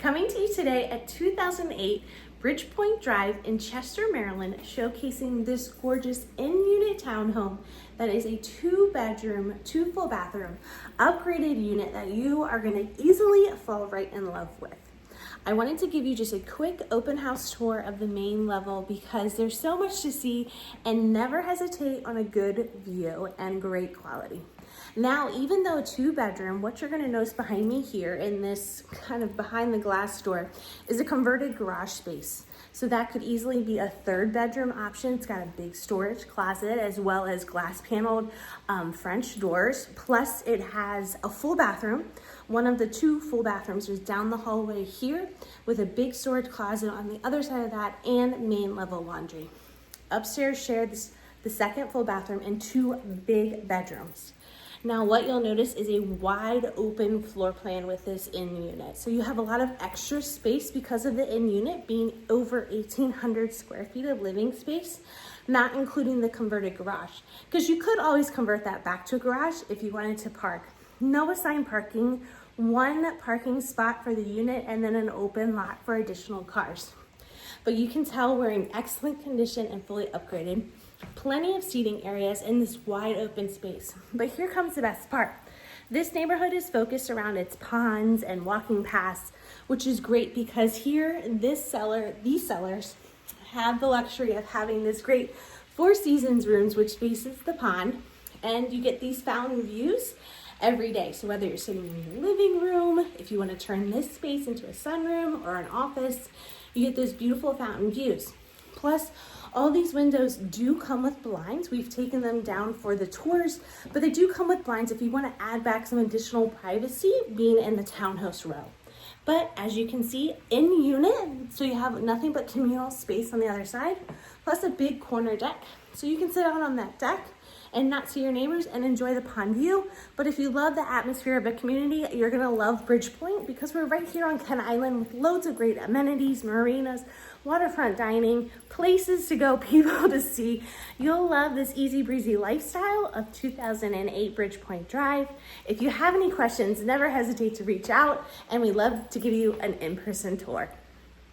Coming to you today at 2008 Bridgepointe Drive in Chester, Maryland, showcasing this gorgeous in-unit townhome that is a 2-bedroom, 2 full bathroom, upgraded unit that you are going to easily fall right in love with. I wanted to give you just a quick open house tour of the main level because there's so much to see, and never hesitate on a good view and great quality. Now, even though a 2-bedroom, what you're gonna notice behind me here in this kind of behind the glass door is a converted garage space. So that could easily be a 3rd bedroom option. It's got a big storage closet as well as glass paneled French doors. Plus it has a full bathroom. One of the 2 full bathrooms is down the hallway here with a big storage closet on the other side of that and main level laundry. Upstairs shares the 2nd full bathroom and 2 big bedrooms. Now what you'll notice is a wide open floor plan with this in-unit. So you have a lot of extra space because of the in-unit being over 1,800 square feet of living space, not including the converted garage. Because you could always convert that back to a garage if you wanted to park. No assigned parking, 1 parking spot for the unit, and then an open lot for additional cars. But you can tell we're in excellent condition and fully upgraded. Plenty of seating areas in this wide open space. But here comes the best part. This neighborhood is focused around its ponds and walking paths, which is great because here, these sellers have the luxury of having this great 4 Seasons rooms, which faces the pond, and you get these fountain views every day. So whether you're sitting in your living room, if you want to turn this space into a sunroom or an office, you get those beautiful fountain views. Plus, all these windows do come with blinds. We've taken them down for the tours, but they do come with blinds if you want to add back some additional privacy being in the townhouse row. But as you can see, in unit, so you have nothing but communal space on the other side, plus a big corner deck. So you can sit out on that deck and not see your neighbors and enjoy the pond view. But if you love the atmosphere of a community, you're gonna love Bridgepointe because we're right here on Kent Island with loads of great amenities, marinas, waterfront dining, places to go, people to see. You'll love this easy breezy lifestyle of 2008 Bridgepointe Drive. If you have any questions, never hesitate to reach out, and we love to give you an in-person tour.